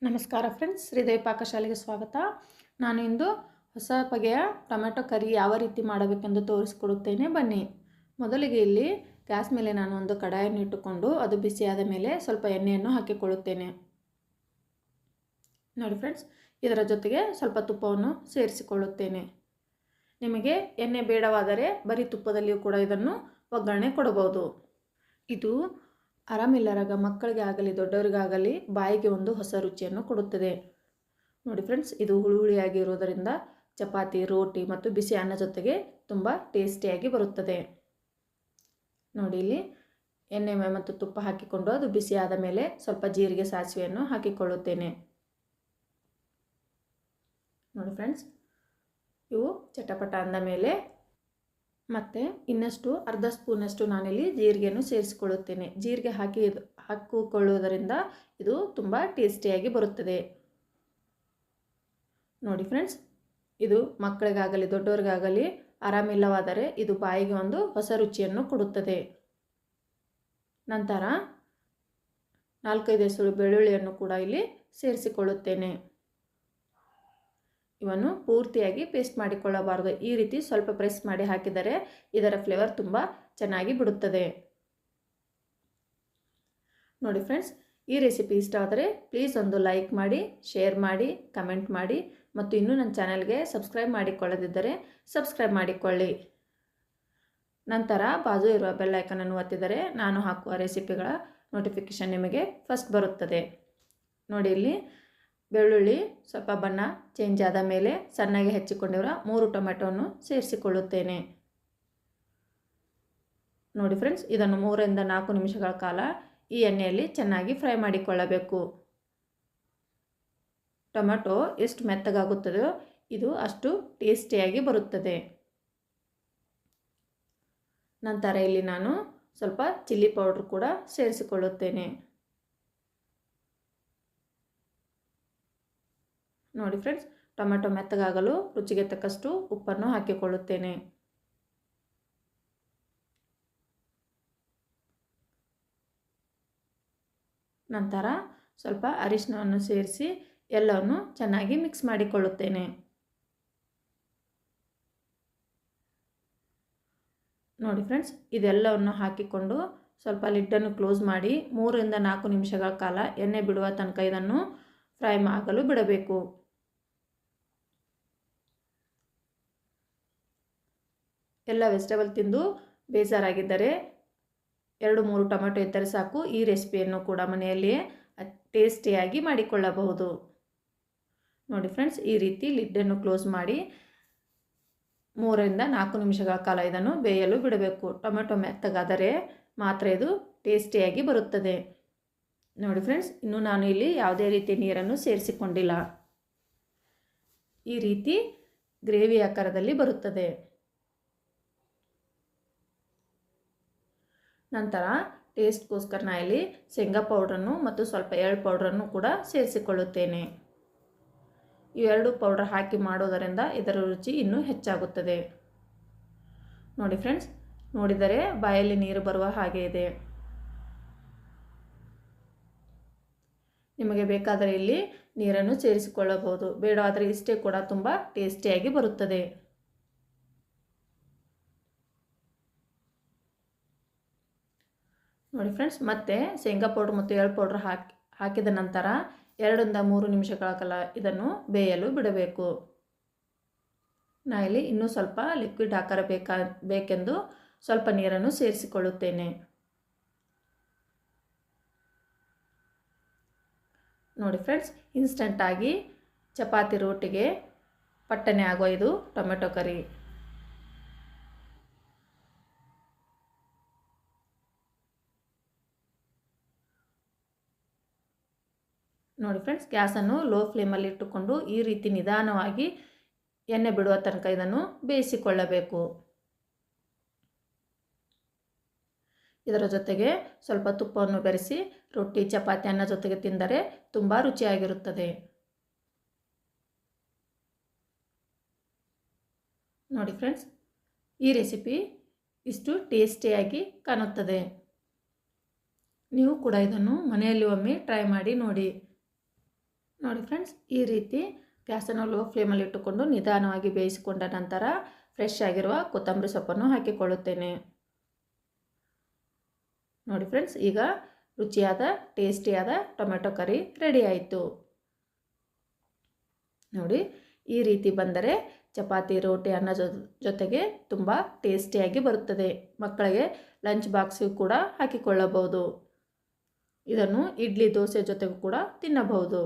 ನಮಸ್ಕಾರ ಫ್ರೆಂಡ್ಸ್, ಶ್ರೀದೇವಿ ಪಾಕಶಾಲೆಗೆ ಸ್ವಾಗತ. ನಾನು ಇಂದು ಹೊಸ ಬಗೆಯ ಟೊಮೆಟೊ ಕರಿ ಯಾವ ರೀತಿ ಮಾಡಬೇಕೆಂದು ತೋರಿಸಿಕೊಡುತ್ತೇನೆ, ಬನ್ನಿ. ಮೊದಲಿಗೆ ಇಲ್ಲಿ ಗ್ಯಾಸ್ ಮೇಲೆ ನಾನು ಒಂದು ಕಡಾಯನ್ನು ಇಟ್ಟುಕೊಂಡು ಅದು ಬಿಸಿಯಾದ ಮೇಲೆ ಸ್ವಲ್ಪ ಎಣ್ಣೆಯನ್ನು ಹಾಕಿಕೊಳ್ಳುತ್ತೇನೆ. ನೋಡಿ ಫ್ರೆಂಡ್ಸ್, ಇದರ ಜೊತೆಗೆ ಸ್ವಲ್ಪ ತುಪ್ಪವನ್ನು ಸೇರಿಸಿಕೊಳ್ಳುತ್ತೇನೆ. ನಿಮಗೆ ಎಣ್ಣೆ ಬೇಡವಾದರೆ ಬರೀ ತುಪ್ಪದಲ್ಲಿಯೂ ಕೂಡ ಇದನ್ನು ಒಗ್ಗರಣೆ ಕೊಡಬಹುದು. ಇದು ಆರಾಮಿಲ್ಲರಾಗ ಮಕ್ಕಳಿಗೆ ಆಗಲಿ ದೊಡ್ಡವರಿಗಾಗಲಿ ಬಾಯಿಗೆ ಒಂದು ಹೊಸ ರುಚಿಯನ್ನು ಕೊಡುತ್ತದೆ. ನೋಡಿ ಫ್ರೆಂಡ್ಸ್, ಇದು ಹುಳಿಯಾಗಿ ಇರುವುದರಿಂದ ಚಪಾತಿ, ರೋಟಿ ಮತ್ತು ಬಿಸಿ ಅನ್ನ ಜೊತೆಗೆ ತುಂಬ ಟೇಸ್ಟಿಯಾಗಿ ಬರುತ್ತದೆ. ನೋಡಿ, ಇಲ್ಲಿ ಎಣ್ಣೆ ಮತ್ತು ತುಪ್ಪ ಹಾಕಿಕೊಂಡು ಅದು ಬಿಸಿಯಾದ ಮೇಲೆ ಸ್ವಲ್ಪ ಜೀರಿಗೆ, ಸಾಸಿವೆಯನ್ನು ಹಾಕಿಕೊಳ್ಳುತ್ತೇನೆ. ನೋಡಿ ಫ್ರೆಂಡ್ಸ್, ಇವು ಚಟಪಟ ಅಂದ ಮೇಲೆ ಮತ್ತು ಇನ್ನಷ್ಟು ಅರ್ಧ ಸ್ಪೂನಷ್ಟು ನಾನಿಲ್ಲಿ ಜೀರಿಗೆಯನ್ನು ಸೇರಿಸಿಕೊಳ್ಳುತ್ತೇನೆ. ಜೀರಿಗೆ ಹಾಕಿಕೊಳ್ಳುವುದರಿಂದ ಇದು ತುಂಬ ಟೇಸ್ಟಿಯಾಗಿ ಬರುತ್ತದೆ. ನೋಡಿ ಫ್ರೆಂಡ್ಸ್, ಇದು ಮಕ್ಕಳಿಗಾಗಲಿ ದೊಡ್ಡವರಿಗಾಗಲಿ ಆರಾಮಿಲ್ಲವಾದರೆ ಇದು ಬಾಯಿಗೆ ಒಂದು ಹೊಸ ರುಚಿಯನ್ನು ಕೊಡುತ್ತದೆ. ನಂತರ 4-5 ಎಸಳು ಬೆಳ್ಳುಳ್ಳಿಯನ್ನು ಕೂಡ ಇಲ್ಲಿ ಸೇರಿಸಿಕೊಳ್ಳುತ್ತೇನೆ. ಇವನ್ನು ಪೂರ್ತಿಯಾಗಿ ಪೇಸ್ಟ್ ಮಾಡಿಕೊಳ್ಳಬಾರದು. ಈ ರೀತಿ ಸ್ವಲ್ಪ ಪ್ರೆಸ್ ಮಾಡಿ ಹಾಕಿದರೆ ಇದರ ಫ್ಲೇವರ್ ತುಂಬ ಚೆನ್ನಾಗಿ ಬಿಡುತ್ತದೆ. ನೋಡಿ ಫ್ರೆಂಡ್ಸ್, ಈ ರೆಸಿಪಿ ಇಷ್ಟ ಆದರೆ ಪ್ಲೀಸ್ ಒಂದು ಲೈಕ್ ಮಾಡಿ, ಶೇರ್ ಮಾಡಿ, ಕಮೆಂಟ್ ಮಾಡಿ ಮತ್ತು ಇನ್ನೂ ನನ್ನ ಚಾನಲ್ಗೆ ಸಬ್ಸ್ಕ್ರೈಬ್ ಮಾಡಿಕೊಳ್ಳದಿದ್ದರೆ ಸಬ್ಸ್ಕ್ರೈಬ್ ಮಾಡಿಕೊಳ್ಳಿ. ನಂತರ ಬಾಜು ಇರುವ ಬೆಲ್ ಐಕನನ್ನು ಒತ್ತಿದರೆ ನಾನು ಹಾಕುವ ರೆಸಿಪಿಗಳ ನೋಟಿಫಿಕೇಷನ್ ನಿಮಗೆ ಫಸ್ಟ್ ಬರುತ್ತದೆ. ನೋಡಿ, ಇಲ್ಲಿ ಬೆಳ್ಳುಳ್ಳಿ ಸ್ವಲ್ಪ ಬಣ್ಣ ಚೇಂಜ್ ಆದ ಮೇಲೆ ಸಣ್ಣಗೆ ಹೆಚ್ಚಿಕೊಂಡಿರೋ 3 ಟೊಮೆಟೊವನ್ನು ಸೇರಿಸಿಕೊಳ್ಳುತ್ತೇನೆ. ನೋಡಿ ಫ್ರೆಂಡ್ಸ್, ಇದನ್ನು 3-4 ನಿಮಿಷಗಳ ಕಾಲ ಈ ಎಣ್ಣೆಯಲ್ಲಿ ಚೆನ್ನಾಗಿ ಫ್ರೈ ಮಾಡಿಕೊಳ್ಳಬೇಕು. ಟೊಮೆಟೊ ಎಷ್ಟು ಮೆತ್ತಗಾಗುತ್ತದೆಯೋ ಇದು ಅಷ್ಟು ಟೇಸ್ಟಿಯಾಗಿ ಬರುತ್ತದೆ. ನಂತರ ಇಲ್ಲಿ ನಾನು ಸ್ವಲ್ಪ ಚಿಲ್ಲಿ ಪೌಡ್ರ್ ಕೂಡ ಸೇರಿಸಿಕೊಳ್ಳುತ್ತೇನೆ. ನೋಡಿ ಫ್ರೆಂಡ್ಸ್, ಟೊಮೆಟೊ ಮೆತ್ತಗಾಗಲು ರುಚಿಗೆ ತಕ್ಕಷ್ಟು ಉಪ್ಪನ್ನು ಹಾಕಿಕೊಳ್ಳುತ್ತೇನೆ. ನಂತರ ಸ್ವಲ್ಪ ಅರಿಶಿನವನ್ನು ಸೇರಿಸಿ ಎಲ್ಲವನ್ನು ಚೆನ್ನಾಗಿ ಮಿಕ್ಸ್ ಮಾಡಿಕೊಳ್ಳುತ್ತೇನೆ. ನೋಡಿ ಫ್ರೆಂಡ್ಸ್, ಇದೆಲ್ಲವನ್ನು ಹಾಕಿಕೊಂಡು ಸ್ವಲ್ಪ ಲಿಡ್ಡನ್ನು ಕ್ಲೋಸ್ ಮಾಡಿ 3-4 ನಿಮಿಷಗಳ ಕಾಲ ಎಣ್ಣೆ ಬಿಡುವ ತನಕ ಇದನ್ನು ಫ್ರೈ ಆಗಲು ಬಿಡಬೇಕು. ಎಲ್ಲ ವೆಜಿಟೇಬಲ್ ತಿಂದು ಬೇಜಾರಾಗಿದ್ದರೆ 2-3 ಟೊಮೆಟೊ ಇದ್ದರೆ ಸಾಕು. ಈ ರೆಸಿಪಿಯನ್ನು ಕೂಡ ಮನೆಯಲ್ಲಿಯೇ ಟೇಸ್ಟಿಯಾಗಿ ಮಾಡಿಕೊಳ್ಳಬಹುದು. ನೋಡಿ ಫ್ರೆಂಡ್ಸ್, ಈ ರೀತಿ ಲಿಡ್ಡನ್ನು ಕ್ಲೋಸ್ ಮಾಡಿ 3-4 ನಿಮಿಷಗಳ ಕಾಲ ಇದನ್ನು ಬೇಯಲು ಬಿಡಬೇಕು. ಟೊಮೆಟೊ ಮೆತ್ತಗಾದರೆ ಮಾತ್ರ ಇದು ಟೇಸ್ಟಿಯಾಗಿ ಬರುತ್ತದೆ. ನೋಡಿ ಫ್ರೆಂಡ್ಸ್, ಇನ್ನು ನಾನು ಇಲ್ಲಿ ಯಾವುದೇ ರೀತಿ ನೀರನ್ನು ಸೇರಿಸಿಕೊಂಡಿಲ್ಲ. ಈ ರೀತಿ ಗ್ರೇವಿ ಆಕಾರದಲ್ಲಿ ಬರುತ್ತದೆ. ನಂತರ ಟೇಸ್ಟ್ಗೋಸ್ಕರ ನಾನು ಇಲ್ಲಿ ಶೇಂಗಾ ಪೌಡ್ರನ್ನು ಮತ್ತು ಸ್ವಲ್ಪ ಎಳ್ಳು ಪೌಡ್ರನ್ನು ಕೂಡ ಸೇರಿಸಿಕೊಳ್ಳುತ್ತೇನೆ. ಇವೆರಡು ಪೌಡರ್ ಹಾಕಿ ಮಾಡೋದರಿಂದ ಇದರ ರುಚಿ ಇನ್ನೂ ಹೆಚ್ಚಾಗುತ್ತದೆ. ನೋಡಿ ಫ್ರೆಂಡ್ಸ್, ನೋಡಿದರೆ ಬಾಯಲ್ಲಿ ನೀರು ಬರುವ ಹಾಗೆ ಇದೆ. ನಿಮಗೆ ಬೇಕಾದರೆ ಇಲ್ಲಿ ನೀರನ್ನು ಸೇರಿಸಿಕೊಳ್ಳಬಹುದು, ಬೇಡವಾದರೆ ಇಷ್ಟೇ ಕೂಡ ತುಂಬ ಟೇಸ್ಟಿಯಾಗಿ ಬರುತ್ತದೆ. ನೋಡಿ ಫ್ರೆಂಡ್ಸ್, ಮತ್ತೆ ಶೇಂಗಾ ಪೌಡ್ರ್ ಮತ್ತು ಎಳ್ಳು ಪೌಡ್ರ್ ಹಾಕಿದ ನಂತರ 2-3 ನಿಮಿಷಗಳ ಕಾಲ ಇದನ್ನು ಬೇಯಲು ಬಿಡಬೇಕು. ನಾನು ಇಲ್ಲಿ ಇನ್ನೂ ಸ್ವಲ್ಪ ಲಿಕ್ವಿಡ್ ಆಕಾರ ಬೇಕೆಂದು ಸ್ವಲ್ಪ ನೀರನ್ನು ಸೇರಿಸಿಕೊಳ್ಳುತ್ತೇನೆ. ನೋಡಿ ಫ್ರೆಂಡ್ಸ್, ಇನ್ಸ್ಟಂಟಾಗಿ ಚಪಾತಿ, ರೋಟಿಗೆ ಪಟ್ಟನೆ ಆಗೋ ಇದು ಟೊಮೆಟೊ ಕರಿ. ನೋಡಿ ಫ್ರೆಂಡ್ಸ್, ಗ್ಯಾಸನ್ನು ಲೋ ಫ್ಲೇಮಲ್ಲಿ ಇಟ್ಟುಕೊಂಡು ಈ ರೀತಿ ನಿಧಾನವಾಗಿ ಎಣ್ಣೆ ಬಿಡುವ ತನಕ ಇದನ್ನು ಬೇಯಿಸಿಕೊಳ್ಳಬೇಕು. ಇದರ ಜೊತೆಗೆ ಸ್ವಲ್ಪ ತುಪ್ಪವನ್ನು ಬೆರೆಸಿ ರೊಟ್ಟಿ, ಚಪಾತಿ, ಅನ್ನ ಜೊತೆಗೆ ತಿಂದರೆ ತುಂಬ ರುಚಿಯಾಗಿರುತ್ತದೆ. ನೋಡಿ ಫ್ರೆಂಡ್ಸ್, ಈ ರೆಸಿಪಿ ಇಷ್ಟು ಟೇಸ್ಟಿಯಾಗಿ ಕಾಣುತ್ತದೆ. ನೀವು ಕೂಡ ಇದನ್ನು ಮನೆಯಲ್ಲಿ ಒಮ್ಮೆ ಟ್ರೈ ಮಾಡಿ ನೋಡಿ. ನೋಡಿ ಫ್ರೆಂಡ್ಸ್, ಈ ರೀತಿ ಗ್ಯಾಸನ್ನು ಲೋ ಫ್ಲೇಮಲ್ಲಿ ಇಟ್ಟುಕೊಂಡು ನಿಧಾನವಾಗಿ ಬೇಯಿಸಿಕೊಂಡ ನಂತರ ಫ್ರೆಶ್ ಆಗಿರುವ ಕೊತ್ತಂಬರಿ ಸೊಪ್ಪನ್ನು ಹಾಕಿಕೊಳ್ಳುತ್ತೇನೆ. ನೋಡಿ ಫ್ರೆಂಡ್ಸ್, ಈಗ ರುಚಿಯಾದ ಟೇಸ್ಟಿಯಾದ ಟೊಮೆಟೊ ಕರಿ ರೆಡಿ ಆಯಿತು. ನೋಡಿ, ಈ ರೀತಿ ಬಂದರೆ ಚಪಾತಿ, ರೋಟಿ, ಅನ್ನ ಜೊತೆಗೆ ತುಂಬ ಟೇಸ್ಟಿಯಾಗಿ ಬರುತ್ತದೆ. ಮಕ್ಕಳಿಗೆ ಲಂಚ್ ಬಾಕ್ಸಿಗೂ ಕೂಡ ಹಾಕಿಕೊಳ್ಳಬಹುದು. ಇದನ್ನು ಇಡ್ಲಿ, ದೋಸೆ ಜೊತೆಗೂ ಕೂಡ ತಿನ್ನಬಹುದು.